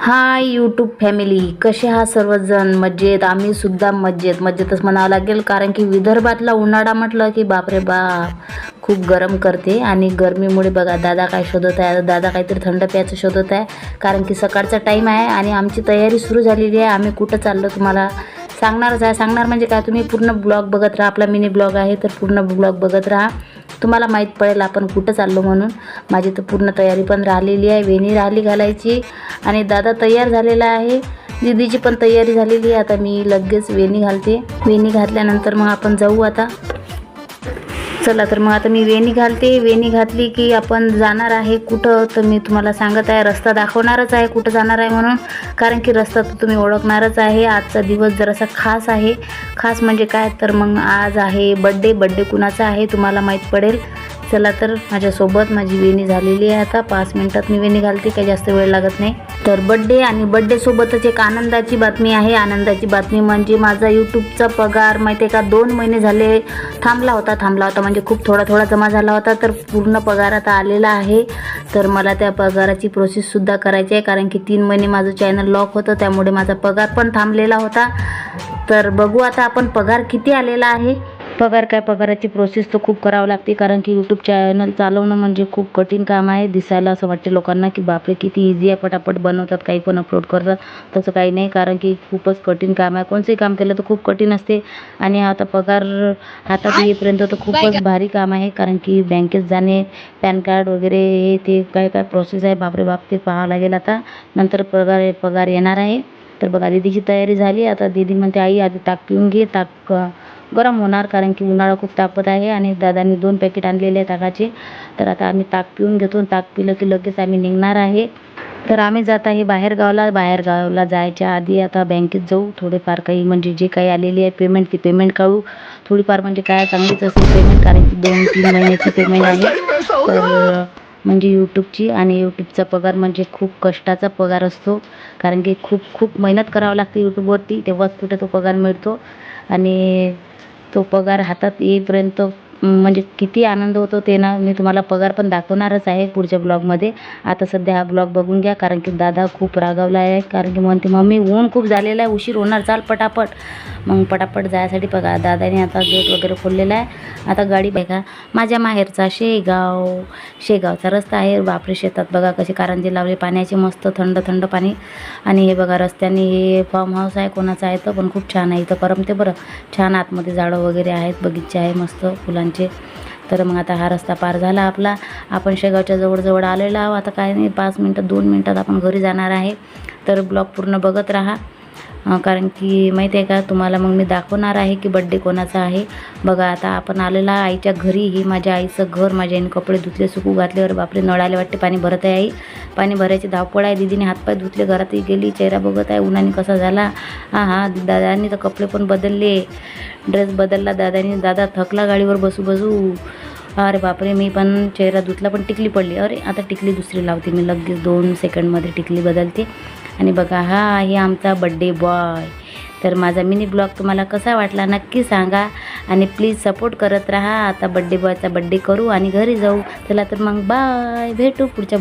Hi YouTube family, कसे आहात सर्वजण? मजेत. आम्ही सुद्धा मजेतच म्हणावं लागेल, कारण की विदर्भातला उन्हाळा म्हटलं की बापरे बाप खूप गरम करते. आणि गरमीमुळे बघा दादा काय शोधत आहे, दादा काहीतरी थंड प्यायचं शोधत आहे, कारण की सकाळचा टाईम आहे आणि आमची तयारी सुरू झालेली आहे. आम्ही कुठं चाललो तुम्हाला सांगणार म्हणजे काय, तुम्ही पूर्ण ब्लॉग बघत राहा. आपला मिनी ब्लॉग आहे तर पूर्ण ब्लॉग बघत राहा, तुम्हाला माहीत पडेल आपण कुठं चाललो म्हणून. माझी तर पूर्ण तयारी पण राहिलेली आहे, वेणी राहिली घालायची आणि दादा तयार झालेला आहे, दीदीची पण तयारी झालेली आहे. आता मी लगेच वेणी घालते. वेणी घातल्यानंतर मग आपण जाऊ आता. चला तर मग आता मी वेणी घालते. वेणी घातली की आपण जाणार आहे कुठं, तर मी तुम्हाला सांगत आहे, रस्ता दाखवणारच आहे कुठं जाणार आहे म्हणून, कारण की रस्ता तर तुम्ही ओळखणारच आहे. आजचा दिवस जरासा खास आहे. खास म्हणजे काय, तर मग आज आहे बड्डे कुणाचा आहे तुम्हाला माहीत पडेल. चला तर माझ्यासोबत माझी वेणी झालेली आहे. आता 5 मिनिटात मी वेणी घालते, काही जास्त वेळ लागत नाही. तर बड्डे आणि बड्डेसोबतच एक आनंदाची बातमी आहे. आनंदाची बातमी म्हणजे माझा यूट्यूबचा पगार माहिती आहे का 2 महिने झाले थांबला होता म्हणजे खूप थोडा जमा झाला होता, तर पूर्ण पगार आता आलेला आहे. तर मला त्या पगाराची प्रोसेससुद्धा करायची आहे, कारण की 3 महिने माझं चॅनल लॉक होतं, त्यामुळे माझा पगार पण थांबलेला होता. तर बघू आता आपण पगार किती आलेला आहे. पगाराची प्रोसेस तर खूप करावं लागते, कारण की यूट्यूब चॅनल चालवणं म्हणजे खूप कठीण काम आहे. दिसायला असं वाटते लोकांना की बापरे किती इझी आहे, पटापट बनवतात, काही पण अपलोड करतात. तसं काही नाही, कारण की खूपच कठीण काम आहे. कोणतंही काम केलं तर खूप कठीण असते. आणि आता पगार हातात येईपर्यंत तर खूपच भारी काम आहे, कारण की बँकेत जाणे, पॅन कार्ड वगैरे हे ते काय प्रोसेस आहे, बापरे बाप, ते पाहावं लागेल आता. नंतर पगार येणार आहे. तर बघा दीदीची तयारी झाली. आता दीदी म्हणते आई आधी ताक पिऊन घे, ताक गरम होणार, कारण की उन्हाळा खूप तापत आहे. आणि दादांनी 2 पॅकेट आणलेले आहे ताकाचे. तर आता आम्ही ताक पिऊन घेतो. ताक पिलं की लगेच आम्ही निघणार आहे. तर आम्ही जात आहे बाहेरगावला जायच्या आधी आता बँकेत जाऊ. थोडेफार काही म्हणजे जे काही आलेली आहे पेमेंट, ती पेमेंट काढू. थोडीफार म्हणजे काय चांगलीच असेल पेमेंट, कारण की 2-3 महिन्याची पेमेंट आहे. तर म्हणजे यूट्यूबची, आणि यूट्यूबचा पगार म्हणजे खूप कष्टाचा पगार असतो, कारण की खूप मेहनत करावं लागते यूट्यूबवरती, तेव्हाच कुठे तो पगार मिळतो. आणि तो पगार हातात येईपर्यंत म्हणजे किती आनंद होतो ते ना, मी तुम्हाला पगार पण दाखवणारच आहे पुढच्या ब्लॉगमध्ये. आता सध्या हा ब्लॉग बघून घ्या, कारण की दादा खूप रागावला आहे, कारण की म्हणते मम्मी ऊन खूप झालेलं आहे, उशीर होणार, चाल पटापट. मग पटापट जायसाठी बघा दादाने आता गेट वगैरे खोललेला आहे. आता गाडी बघा, माझ्या माहेरचा शेगावचा रस्ता आहे. बापरे, शेतात बघा कसे कारंजे लावले पाण्याचे, मस्त थंड पाणी. आणि हे बघा रस्त्याने हे फार्म हाऊस आहे, कोणाचं आहे तर पण खूप छान आहे. इथं करमते बरं, छान आतमध्ये झाडं वगैरे आहेत, बगीचे आहे मस्त फुलांचे. तर मग आता हा रस्ता पार झाला आपला, आपण शेगावच्या जवळ आलेलो आहोत. आता काय नाही, 5 मिनटात 2 मिनटात आपण घरी जाणार आहे. तर ब्लॉग पूर्ण बघत राहा, कारण की माहिती आहे का तुम्हाला मग मी दाखवणार आहे की बड्डे कोणाचा आहे. बघा आता आपण आलेला आईच्या घरी. ही माझ्या आईचं घर. माझ्या आईने कपडे धुतले, सुकू घातल्यावर बापरे नळ आले वाटते, पाणी भरत आहे आई. पाणी भरायची धावपळ आहे. दीदीने हातपाय धुतले, घरातही गेली, चेहरा बघत आहे उन्हाने कसा झाला. दादांनी तर कपडे पण बदलले, ड्रेस बदलला दादानी. दादा थकला गाडीवर बसू. अरे बापरे, मी पण चेहरा धुतला पण टिकली पडली. अरे आता टिकली दुसरी लावते मी, लगेच 2 सेकंडमध्ये टिकली बदलते. आणि बघा हा आहे आमचा बड्डे बॉय. तर माझा मिनी ब्लॉग तुम्हाला कसा वाटला नक्की सांगा, आणि प्लीज सपोर्ट करत राहा. आता बड्डे बॉयचा बड्डे करू आणि घरी जाऊ. चला तर मग बाय, भेटू पुढच्या